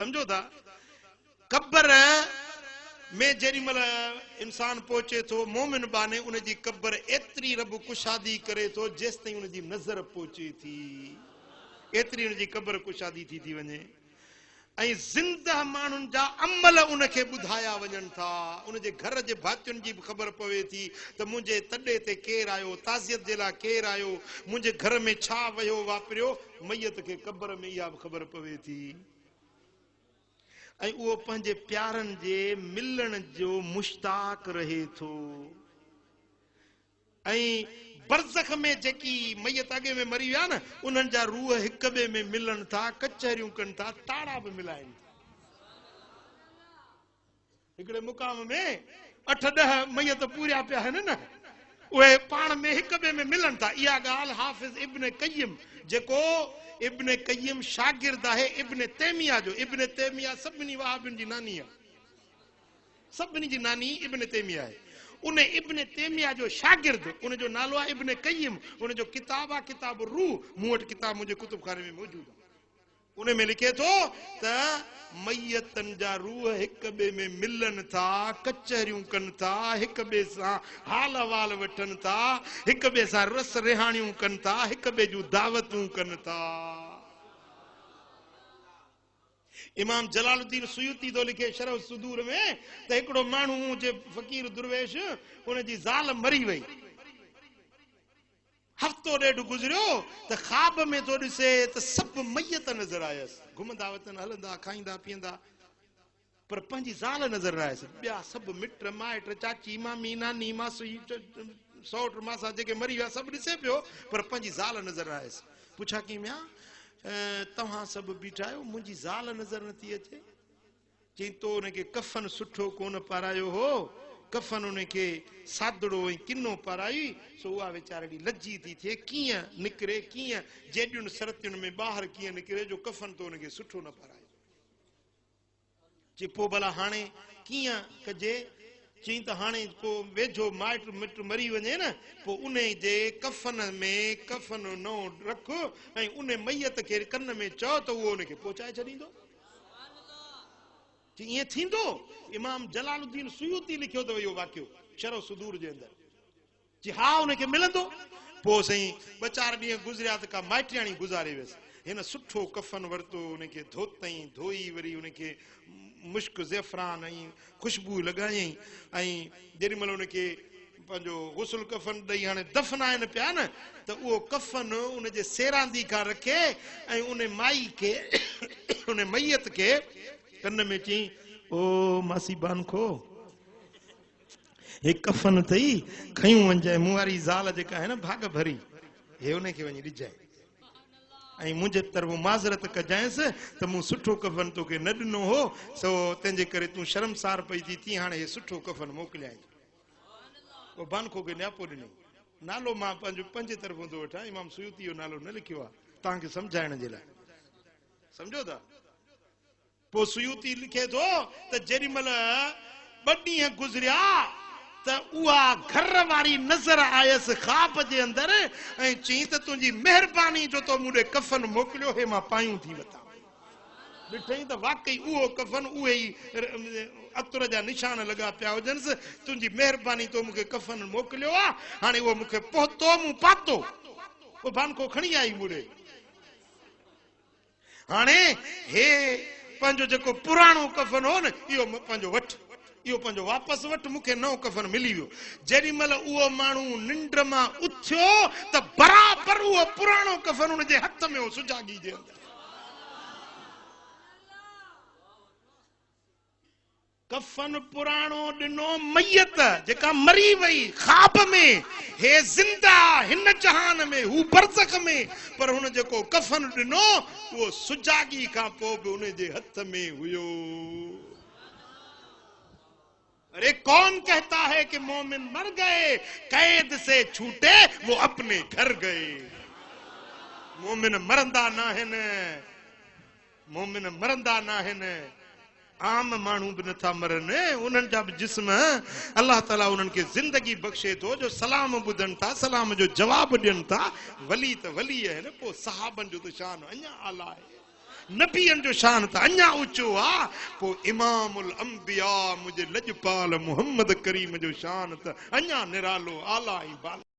समझो था कब्र में जेरी मल इंसान पहुंचे तो मोमिन बाने उन जी कब्र एतरी रब कुशादी करे तो जेस ताईं उन जी नजर पहुंचे थी एतरी उन जी कब्र कुशादी थी वने ऐं जिंदा मानुन जा अमल उन के बुधाया वजन था उन जे घर जे भातियुन जी खबर पवे थी त मुझे तडे ते केर आयो ताजियत जे ला केर आयो मुझे घर में छा वयो वापरियो मैयत के कब्र में या खबर पवे थी ऐं वो पंहिंजे प्यारन जे मिलण जो मुश्ताक रहे थो ऐं बरज़ख में जेकी मैयत अगे में मरी विया न उन्हनि जा रूह हिक ॿिए में मिलन था कचहरियूं कनि था ताड़ा बि मिलाइनि था हिकिड़े मुकाम में 8-10 मैयत पूरिया पिया आहिनि न उहे पाण में हिक ॿिए में मिलन था इहा ॻाल्हि हाफ़िज़ इब्न क़य्यिम जेको इब्न क़य्यिम शागिर्द आहे इब्न तैमिया जो इब्न तैमिया सभिनी वहाबियुनि जी नानी आहे सभिनी जी नानी इब्न तैमिया आहे उन इब्न तैमिया जो शागिर्द उन जो नालो आहे इब्न क़य्यिम उन जो किताब आहे किताब रूह मूं वटि किताब मुंहिंजे कुतुबखाने में मौजूद आहे उन में लिखे थो त मैयतन जा रूह हिक ॿिए में मिलन था कचहरियूं कनि था हिक ॿिए सां हाल अहवाल वठनि था हिक ॿिए सां रस रिहाणियूं कनि था हिक ॿिए जूं दावतूं कनि था इमाम जलालुद्दीन सुयूती तो लिखे शरह सुदूर में त हिकिड़ो माण्हू जे फ़कीर दुर्वेश उन जी ज़ाल मरी वई हफ्तो ॾेढ गुज़रियो त ख्वाब में तो ॾिसे त सभु मैयत नज़र आयसि घुमंदा वतन हलंदा खाईंदा पीअंदा पर पंहिंजी ज़ाल नज़र न आयसि ॿिया सभु मिट माइट चाची मामी नानी मासी सौट मासा जेके मरी विया सभु ॾिसे पियो पर पंहिंजी ज़ाल नज़र न आयसि पुछा की मिया तव्हां सभु बीठा आहियो मुंहिंजी ज़ाल नज़र नथी अचे चई तो उनखे कफन सुठो कोन पारायो हो कफन उनखे सादड़ो ऐं किनो पाराई सो उहा वीचारी लज्जी थी थिए कीअं निकिरे कीअं जेॾियुनि सरतियुनि में ॿाहिरि कीअं निकिरे जो कफन तो उनखे सुठो न पारायो चई पोइ भला हाणे कीअं कजे चई त हाणे को वेझो माइट मिट मरी वञे न पोइ उन जे कफन में कफन नओं रख ऐं उन मैयत खे कन में चओ त उहो उनखे पहुचाए छॾींदो ईअं थींदो इमाम जलालुद्दीन सुयूती लिखियो अथव इहो वाक़ियो शरह सुदूर जे अंदरि जी हा उनखे मिलंदो पोइ साईं 2-4 ॾींहं गुज़रिया त का माइटियाणी गुज़ारे वियसि हिन सुठो कफन वरितो उनखे धोतई धोई वरी उनखे मुश्क ज़ैफ़रान ऐं ख़ुशबू लॻायई ऐं जेॾी महिल उनखे पंहिंजो गुस्ल कफन ॾेई हाणे दफ़नाइनि पिया न त उहो कफन उनजे सेरांदी खां रखे ऐं उन माई खे उन मैयत खे कन में चई ओ मासी बानखो हे कफन अथई खयूं वञजाए मूं वारी ज़ाल जेका आहे न भाग भरी हे उनखे वञी ॾिजाए ऐं मुंहिंजे तरफ़ो माज़रत कजांइसि त मूं सुठो कफन तोखे न ॾिनो हो सो तंहिंजे करे तूं शर्मसार पई थी हाणे हे सुठो कफन मोकिलियाई पोइ बानखो खे न्यापो ॾिनई नालो मां पंहिंजे तरफ़ो थो वठां इमाम सुयूती जो नालो न लिखियो आहे तव्हांखे सम्झाइण जे लाइ सम्झो था पोइ सुयूती लिखे थो त जेॾी महिल 2 ॾींहं गुज़रिया त उहा घर वारी नज़र आयसि ख्वाब जे अंदरि ऐं चई त तुंहिंजी महिरबानी जो तो मूं ॾे कफन मोकिलियो हे मां पायूं थी वठां ॾिठई त वाकई उहो कफन उहे ई अतर जा निशान लॻा पिया हुजनिसि तुंहिंजी महिरबानी तो मूंखे कफन मोकिलियो आहे हाणे उहो मूंखे पहुतो मूं पातो उहो बानखो खणी आई मूं ॾे हाणे हे पंहिंजो जेको पुराणो कफन हो न इहो पंहिंजो वठ इहो पंहिंजो वापसि वठ मूंखे नओं कफन मिली वियो जेॾी महिल उहो माण्हू निंड मां उथियो त बराबरि उहो पुराणो कफन हुनजे हथ में हो सुजागी जे अंदरि कफन पुराणो ॾिनो मैयत जेका मरी वई ख्वाब में हे ज़िंदा हिन जहान में हू बरज़ख में पर हुन जेको कफन ॾिनो उहो सुजागी खां पोइ बि हुन जे हथ में हुयो अरे कौन कहता है कि मोमिन मर गए कैद से छूटे वो अपने घर गए मोमिन मरंदा न आहिनि मोमिन मरंदा न आहिनि आम माण्हू बि नथा मरनि उन्हनि जा बि जिस्म अल्लाह ताला उन्हनि खे ज़िंदगी बख़्शे थो जो सलाम ॿुधनि था सलाम जो जवाब ॾियनि था वली त वली आहे न पोइ सहाबनि जो त शान अञा आला आहे नबियन जो शान त अञा ऊंचो आ पो इमामुल अंबिया मुझे लजपाल मोहम्मद करीम जो शान त अञा निरालो आला ऐं बाला।